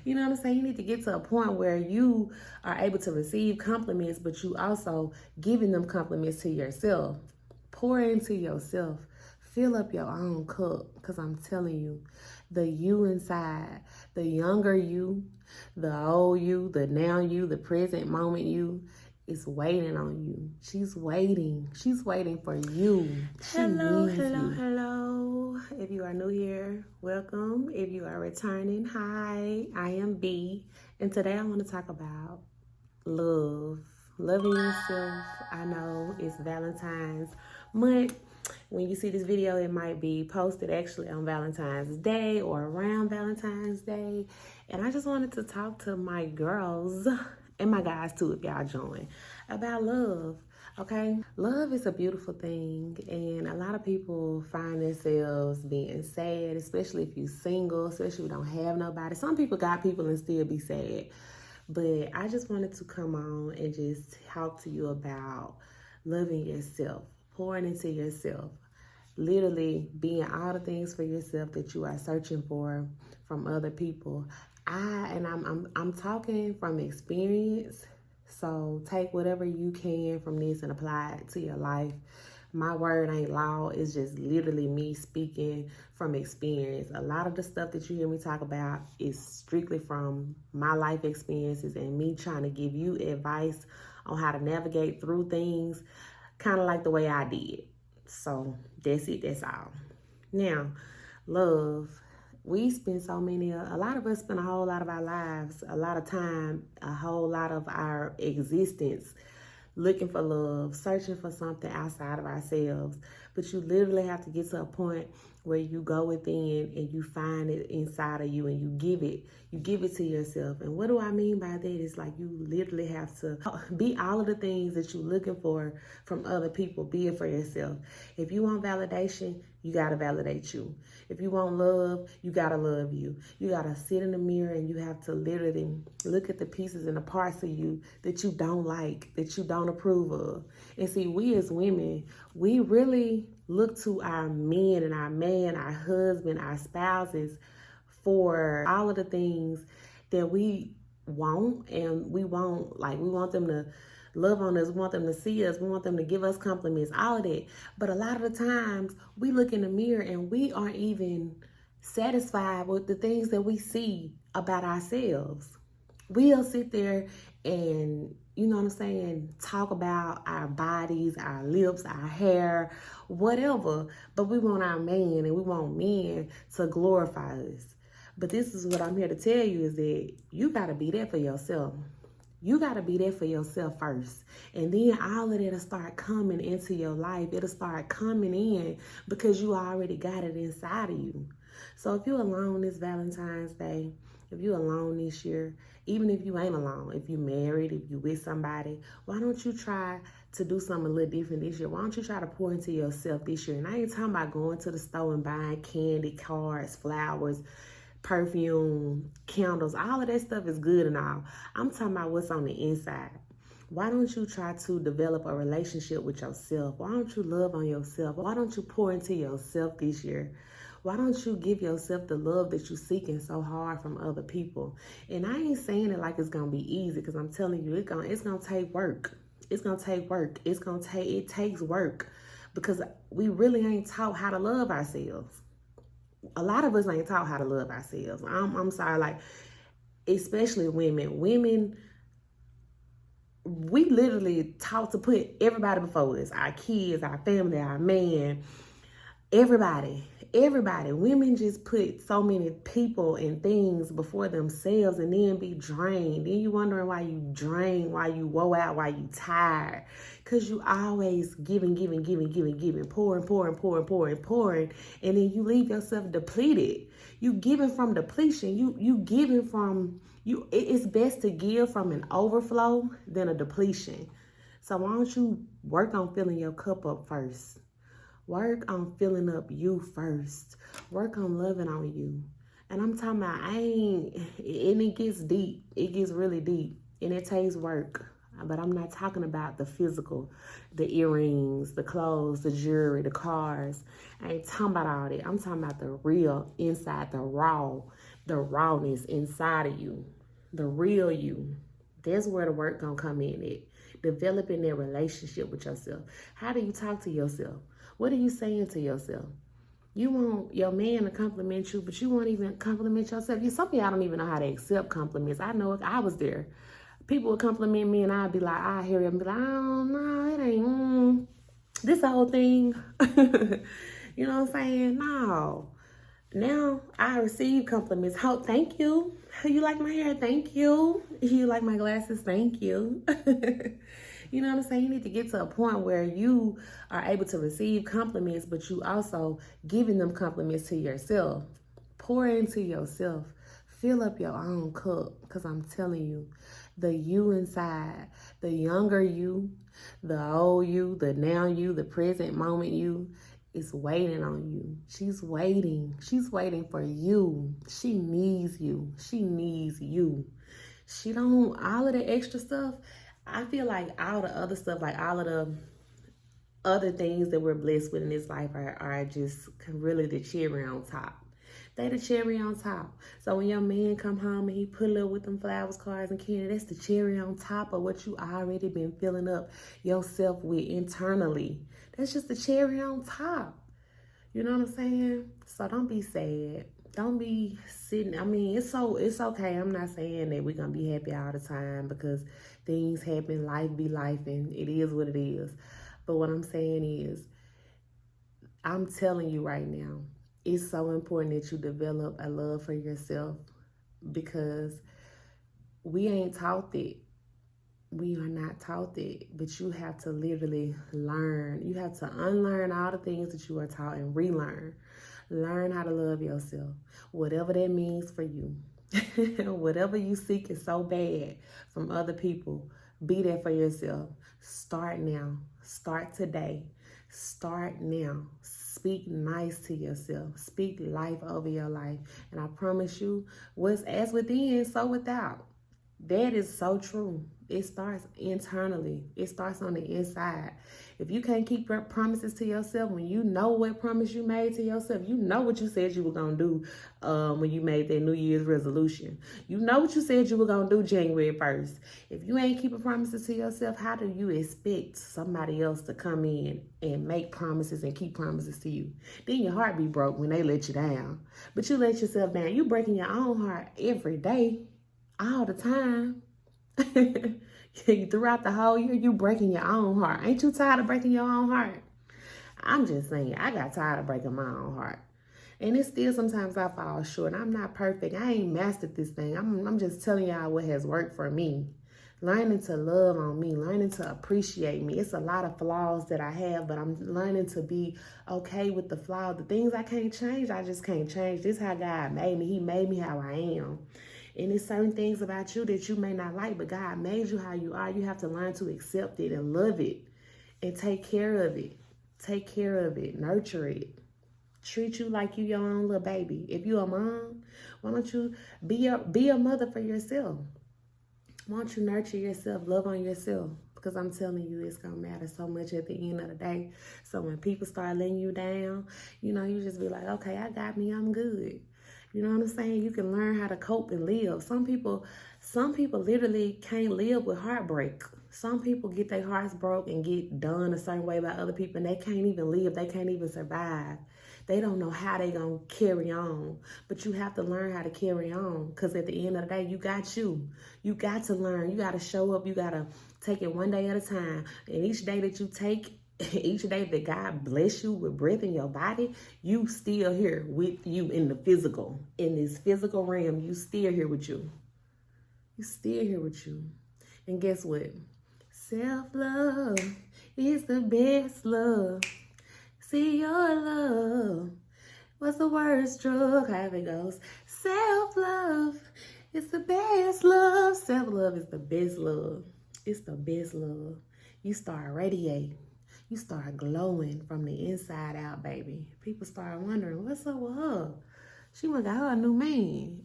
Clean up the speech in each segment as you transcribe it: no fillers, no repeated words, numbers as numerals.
You know what I'm saying? You need to get to a point where you are able to receive compliments, but you also giving them compliments to yourself. Pour into yourself. Fill up your own cup. Because I'm telling you, the you inside, the younger you, the old you, the now you, the present moment you, is waiting on you. She's waiting. She's waiting for you. Hello. If you are new here, welcome. If you are returning, hi. I am B, and today I want to talk about love. Loving yourself. I know it's Valentine's month. When you see this video, it might be posted actually on Valentine's Day or around Valentine's Day. And I just wanted to talk to my girls and my guys too, if y'all join, about love. Okay, love is a beautiful thing, and a lot of people find themselves being sad, especially if you're single, especially if you don't have nobody. Some people got people and still be sad. But I just wanted to come on and just talk to you about loving yourself, pouring into yourself, literally being all the things for yourself that you are searching for from other people. I'm talking from experience. So take whatever you can from this and apply it to your life. My word ain't law. It's just literally me speaking from experience. A lot of the stuff that you hear me talk about is strictly from my life experiences and me trying to give you advice on how to navigate through things, kind of like the way I did. So that's it. That's all. Now, love. We spend a lot of us spend a whole lot of our lives, a lot of time, a whole lot of our existence looking for love, searching for something outside of ourselves. But you literally have to get to a point where you go within and you find it inside of you and you give it to yourself. And what do I mean by that? It's like you literally have to be all of the things that you're looking for from other people, be it for yourself. If you want validation, you gotta validate you. If you want love, you gotta love you. You gotta sit in the mirror and you have to literally look at the pieces and the parts of you that you don't like, that you don't approve of. And see, we as women, we really look to our men and our husband, our spouses for all of the things that we want. And we want them to love on us, we want them to see us, we want them to give us compliments, all of that. But a lot of the times we look in the mirror and we aren't even satisfied with the things that we see about ourselves. We'll sit there and, you know what I'm saying, talk about our bodies, our lips, our hair, whatever, but we want our man and we want men to glorify us. But this is what I'm here to tell you, is that you got to be there for yourself. You got to be there for yourself first. And then all of that will start coming into your life. It'll start coming in because you already got it inside of you. So if you're alone this Valentine's Day, if you're alone this year, even if you ain't alone, if you're married, if you're with somebody, why don't you try to do something a little different this year? Why don't you try to pour into yourself this year? And I ain't talking about going to the store and buying candy, cards, flowers, perfume, candles. All of that stuff is good and all. I'm talking about what's on the inside. Why don't you try to develop a relationship with yourself? Why don't you love on yourself? Why don't you pour into yourself this year? Why don't you give yourself the love that you're seeking so hard from other people? And I ain't saying it like it's gonna be easy, because I'm telling you, it's gonna take work. It's gonna take work. It takes work, because we really ain't taught how to love ourselves. A lot of us ain't taught how to love ourselves. I'm sorry, like, especially women. Women, we literally taught to put everybody before us. Our kids, our family, our man, everybody. Women just put so many people and things before themselves and then be drained. Then you wondering why you drained, why you woe out, why you tired. Because you always giving, pouring. And then you leave yourself depleted. You giving from depletion. You giving from, it's best to give from an overflow than a depletion. So why don't you work on filling your cup up first? Work on filling up you first. Work on loving on you. And I'm talking about, and it gets deep. It gets really deep. And it takes work. But I'm not talking about the physical, the earrings, the clothes, the jewelry, the cars. I ain't talking about all that. I'm talking about the real inside, the raw. the rawness inside of you, the real you. That's where the work gonna come in at. Developing that relationship with yourself. How do you talk to yourself? What are you saying to yourself? You want your man to compliment you, but you won't even compliment yourself. Some of y'all don't even know how to accept compliments. I know I was there. People would compliment me and I'd be like, I hear it and be like, I don't know, it ain't, this whole thing. You know what I'm saying? No. Now I receive compliments. Oh, thank you. You like my hair? Thank you. You like my glasses? Thank you. You know what I'm saying? You need to get to a point where you are able to receive compliments, but you also giving them compliments to yourself. Pour into yourself. Fill up your own cup, because I'm telling you, the you inside, the younger you, the old you, the now you, the present moment you, is waiting on you. She's waiting. She's waiting for you. She needs you. She needs you. She don't, all of the extra stuff, I feel like all the other stuff, like all of the other things that we're blessed with in this life are just really the cherry on top. They the cherry on top. So when your man come home and he put up with them flowers, cards, and candy, that's the cherry on top of what you already been filling up yourself with internally. That's just the cherry on top. You know what I'm saying? So don't be sad. Don't be sitting. I mean, it's okay. I'm not saying that we're gonna be happy all the time, because things happen, life be life, and it is what it is. But what I'm saying is, I'm telling you right now, it's so important that you develop a love for yourself, because we ain't taught that. We are not taught that, but you have to literally learn. You have to unlearn all the things that you are taught and relearn. Learn how to love yourself, whatever that means for you. Whatever you seek is so bad from other people, be there for yourself. Start now. Start today. Start now. Speak nice to yourself. Speak life over your life. And I promise you, what's as within, so without. That is so true. It starts internally. It starts on the inside. If you can't keep your promises to yourself, when you know what promise you made to yourself, you know what you said you were going to do when you made that New Year's resolution. You know what you said you were going to do January 1st. If you ain't keeping promises to yourself, how do you expect somebody else to come in and make promises and keep promises to you? Then your heart be broke when they let you down. But you let yourself down. You breaking your own heart every day. All the time. Throughout the whole year, you breaking your own heart. Ain't you tired of breaking your own heart? I'm just saying, I got tired of breaking my own heart. And it's still sometimes I fall short. I'm not perfect. I ain't mastered this thing. I'm just telling y'all what has worked for me. Learning to love on me, learning to appreciate me. It's a lot of flaws that I have, but I'm learning to be okay with the flaws. The things I can't change, I just can't change. This is how God made me. He made me how I am. And there's certain things about you that you may not like, but God made you how you are. You have to learn to accept it and love it and take care of it. Take care of it. Nurture it. Treat you like you your own little baby. If you're a mom, why don't you be a mother for yourself? Why don't you nurture yourself, love on yourself? Because I'm telling you, it's going to matter so much at the end of the day. So when people start letting you down, you just be like, okay, I got me, I'm good. You know what I'm saying? You can learn how to cope and live. Some people literally can't live with heartbreak. Some people get their hearts broke and get done a certain way by other people, and they can't even live. They can't even survive. They don't know how they going to carry on. But you have to learn how to carry on, because at the end of the day, you got you. You got to learn. You got to show up. You got to take it one day at a time. And each day that you take, each day that God bless you with breath in your body, you still here with you in the physical. In this physical realm, you still here with you. You still here with you. And guess what? Self-love is the best love. See your love. What's the word? Struck? However it goes. Self-love is the best love. Self-love is the best love. It's the best love. You start radiating. You start glowing from the inside out, baby. People start wondering, what's up with her? She must got her a new man.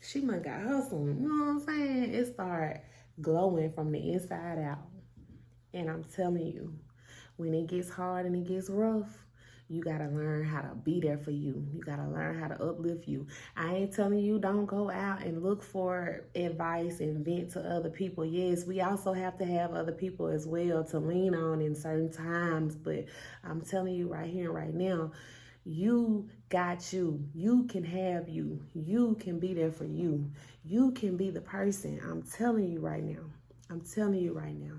She must got her some, you know what I'm saying? It start glowing from the inside out. And I'm telling you, when it gets hard and it gets rough, You got to learn how to be there for you. You got to learn how to uplift you. I ain't telling you don't go out and look for advice and vent to other people. Yes, we also have to have other people as well to lean on in certain times. But I'm telling you right here and right now, you got you. You can have you. You can be there for you. You can be the person. I'm telling you right now. I'm telling you right now.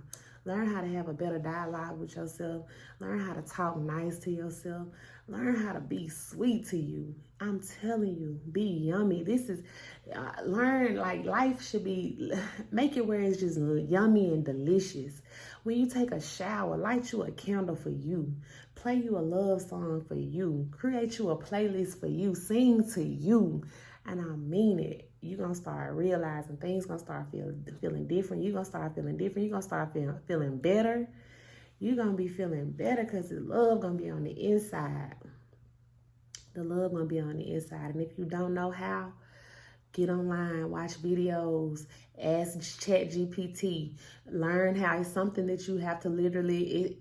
Learn how to have a better dialogue with yourself. Learn how to talk nice to yourself. Learn how to be sweet to you. I'm telling you, be yummy. This is, learn, like, life should be, make it where it's just yummy and delicious. When you take a shower, light you a candle for you. Play you a love song for you. Create you a playlist for you. Sing to you. And I mean it. You're going to start realizing things going to start feeling different. You're going to start feeling different. You're going to start feeling better. You're going to be feeling better because the love going to be on the inside. The love going to be on the inside. And if you don't know how, get online, watch videos, ask ChatGPT, learn how. It's something that you have to literally,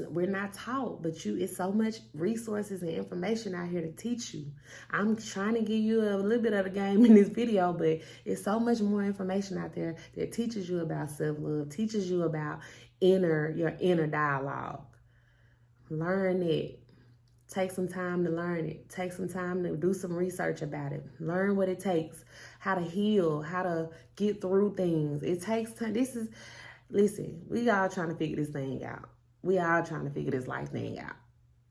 we're not taught, but it's so much resources and information out here to teach you. I'm trying to give you a little bit of the game in this video, but it's so much more information out there that teaches you about self-love, teaches you about your inner dialogue. Learn it. Take some time to learn it. Take some time to do some research about it. Learn what it takes, how to heal, how to get through things. It takes time. Listen, we all trying to figure this thing out. We all trying to figure this life thing out.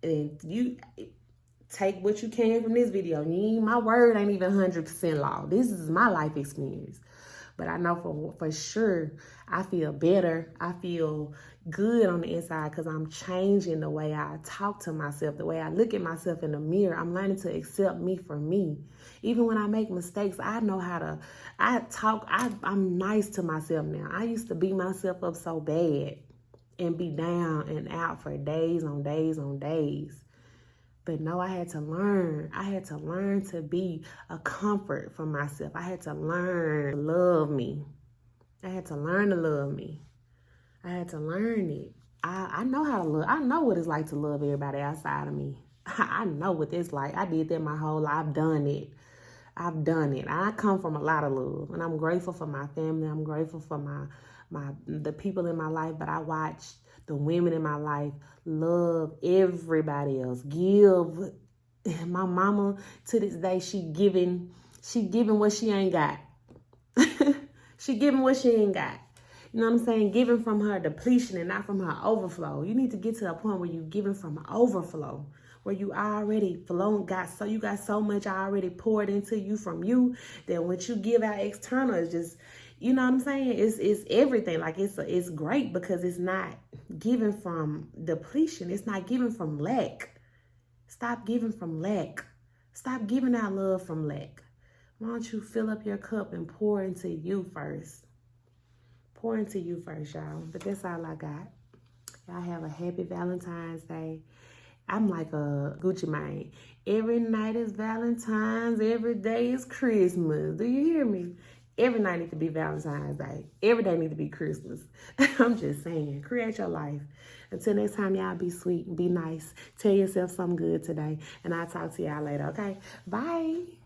And you take what you can from this video. My word ain't even 100% law. This is my life experience. But I know for sure, I feel better. I feel good on the inside because I'm changing the way I talk to myself, the way I look at myself in the mirror. I'm learning to accept me for me. Even when I make mistakes, I know how to, I'm nice to myself now. I used to beat myself up so bad and be down and out for days on days on days. But no, I had to learn. I had to learn to be a comfort for myself. I had to learn to love me. I had to learn to love me. I had to learn it. I know how to love. I know what it's like to love everybody outside of me. I know what it's like. I did that my whole life. I've done it. I've done it. I come from a lot of love. And I'm grateful for my family. I'm grateful for the people in my life. But I watched the women in my life love everybody else. Give. My mama, to this day, she giving what she ain't got. She giving what she ain't got. You know what I'm saying? Giving from her depletion and not from her overflow. You need to get to a point where you're giving from overflow, where you already you got so much already poured into you from you that when you give out external, it's just, you know what I'm saying? It's everything. Like it's great because it's not giving from depletion. It's not giving from lack. Stop giving from lack. Stop giving out love from lack. Why don't you fill up your cup and pour into you first? Pour into you first, y'all. But that's all I got. Y'all have a happy Valentine's Day. I'm like a Gucci Mane. Every night is Valentine's. Every day is Christmas. Do you hear me? Every night needs to be Valentine's Day. Every day needs to be Christmas. I'm just saying. Create your life. Until next time, y'all be sweet. Be nice. Tell yourself something good today. And I'll talk to y'all later, okay? Bye.